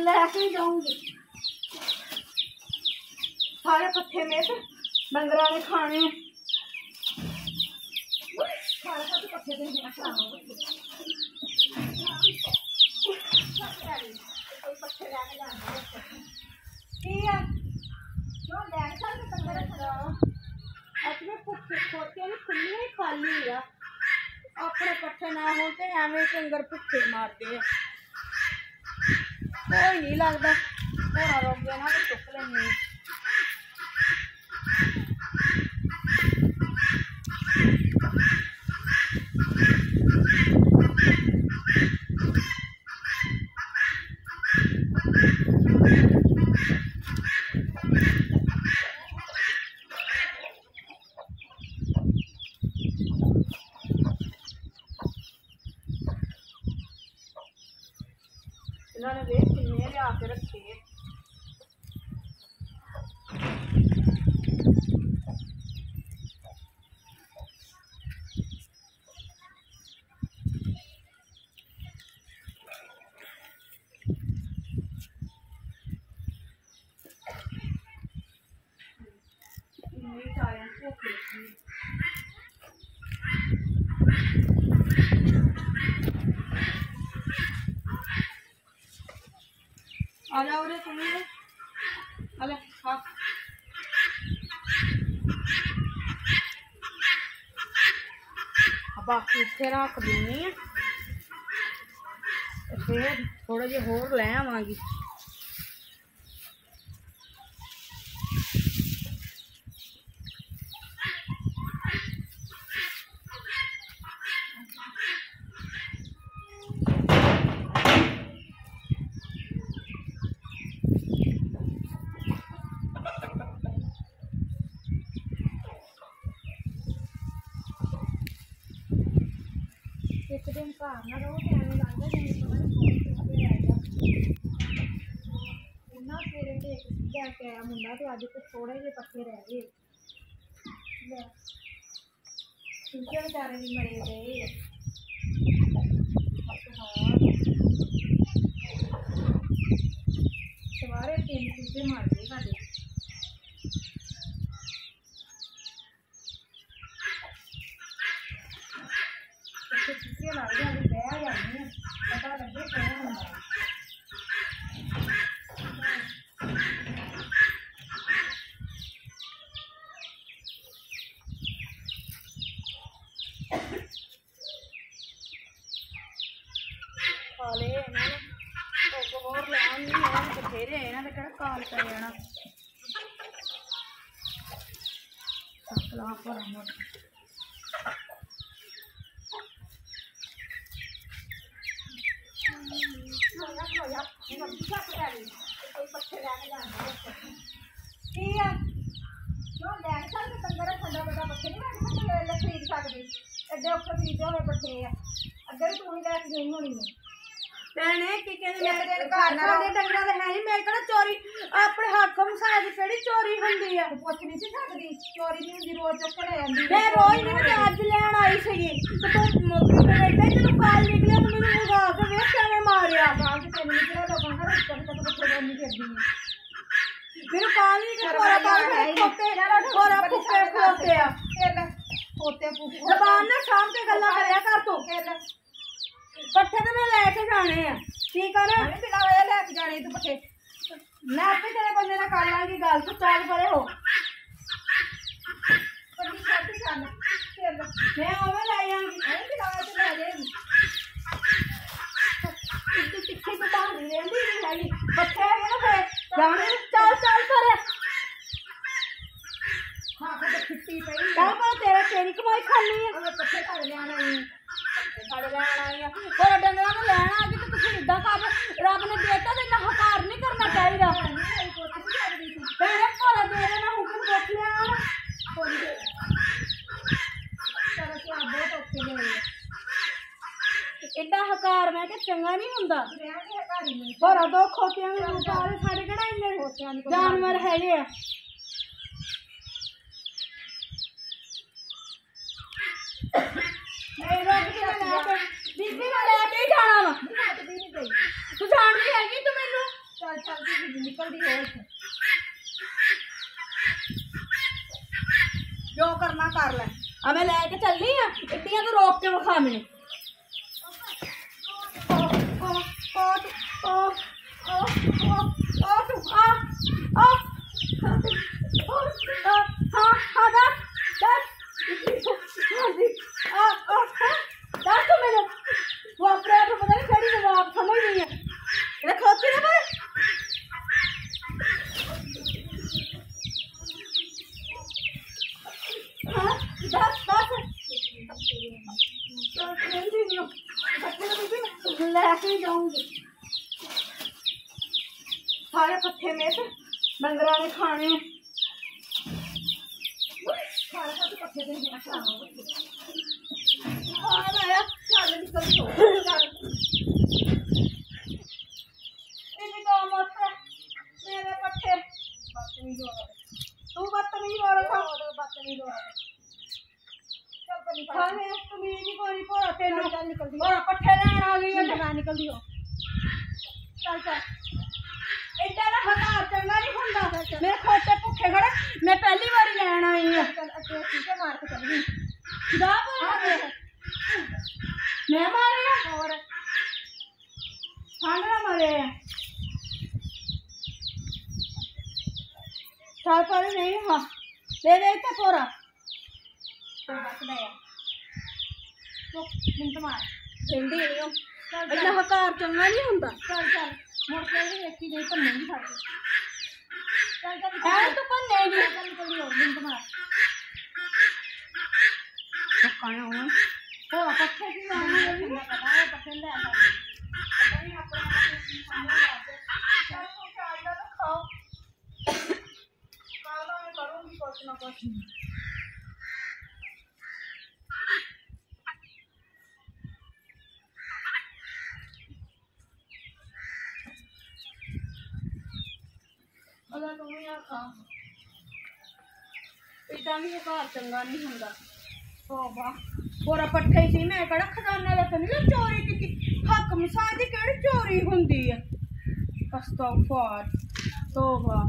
लेके जाऊंगी सारे पत्थे में से डंगरा ने खाने सारे पत्थे ठीक है जो डैंसा के डंगर अपने भुखे खोते ने खुले ही खाली है अपने पत्थे ना हो तो एवं डंगर भुखे मारते हैं कोई नहीं लगता घोड़ा रोक गया ना तो चुक लेंगे इन्होंने वेट किन्ने लिया के रखे आ जाओ रे तुम्हें अले हाँ बाकी इतने रख देनी है फिर थोड़ा जिहा होर लै आवांगी एक दिन घर ना रहो तो एवं लगता इन्ना सवेरे टेक लैके आया मुंडा तो अज तो थोड़े जे पत्ते रह गए टीके बेचारे भी मरे गए सवारे 3 टीके मार गए साढ़े टीके लग जाए बह जाने पता लगे क्या होंगे काले होर लैन बथेरे इन्होंने क्या काल पै जाना खिलाफ खरीद सकती एडे औखे खरीदे हुए पट्ठे अगर तू ही लैके गई होनी है भैने की कहंदे मेरे घर ना डंगरा ते है नहीं मैं कहना चोरी अपने हक मसाए दी केड़ी चोरी हुंदी है पुछ नहीं सी सकदी चोरी नहीं हुंदी रोज चुक ले आंदी मैं रोज नहीं मैं आज लेन आई सी तो तू बेटा जब काल निकले तो मैंने लगा के वेख किवें मारिया काल के तेन निकले लोगों का रस्ता तक पुछ नहीं करदी मेरे काल नहीं के पूरा काल खोते पूरा भुक्के खोते आ खोते जबान ना शाम के गल्ला करया कर तू पट्ठे तो मैं लैके जाने हैं ठीक है ना बिना वजह लैके जाने तू पट्ठे मैं आपे तेरे बंदे ना कर लांगी गल तू चाल परे हो मैं ओवे ले आऊंगी बिना वजह ले जाएगी इतनी तिखी तो बाहर नहीं रहती नहीं हैगी पट्ठे है ना फिर जाने चल चल परे हाँ तो खिट्टी पई चल पर तेरा तेरी कमाई खानी है पट्ठे कर लेना है साढ़े लैन आई और डंगरा को लैन आ गई तो तुम इदा कर रब ने देता तो इन्ना हकार नहीं करना चाहिए तेरे घर दे देना हुक्म ਚੰਗਾ ਨਹੀਂ ਹੁੰਦਾ ਹੋਰ ਦੋ ਖੋਤਿਆਂ ਨੂੰ ਸਾਰੇ ਸਾਡੇ ਕਿਹੜਾ ਇੰਨੇ ਜਾਨਵਰ ਹੈਗੇ ਆ ਬੀਬੀ ਨਾਲ ਲੈ ਕੇ ਜਾਣਾ ਵਾ ਤੂੰ ਜਾਣਦੀ ਹੈਗੀ ਤੂੰ ਮੈਨੂੰ ਚੱਲ ਚੱਲ ਬੀਬੀ ਨਿਕਲਦੀ ਹੋਰ ਜੋ ਕਰਨਾ ਕਰ ਲੈ ਆ मैं लेके चलनी आ इट्टियां तो रोक के विखा मैंने लेके जाऊंगी सारे पत्ते में से डंगरा ने खाने सारे पत्ते मेरे पट्टे तू बदतमीज हो रहा था बदतमीज हो रहा खाने तमीज नहीं कोई को तेन निकलदी और पट्टे लेन आ गई है निकलदी हो चल चल इधर हकार चंगा नहीं हुंदा मेरे खोटे भुखे खड़े मैं पहली बार लेन आई हां चल अगे सीधे मार के चल गई जा मैं मारे और ठंड ना मारे चल पर नहीं हां दे दे के पूरा तो बस दे मिनट मार हिंदी नहीं इतना हकार चंगा नहीं हुंदा चल चल मुड़ के भी देखी गई तो नहीं छाती चल चल है तो पर नहीं चल जल्दी हो मिनट मार पकाया हुआ तो पत्ते की आना ये भी पता है पत्ते ले आ पता नहीं अपने सामने आते चल तो चाय तो खाओ खाना मैं करूंगी कुछ ना कुछ अगर तुम यार खा इतना भी घर चंगा नहीं हुंदा तौबा पूरा पट्ठे सी मैं कड़ा खजाना लेके नहीं चोरी की हक मिसाल दी केड़ी चोरी हुंदी है अस्तगफुर तौबा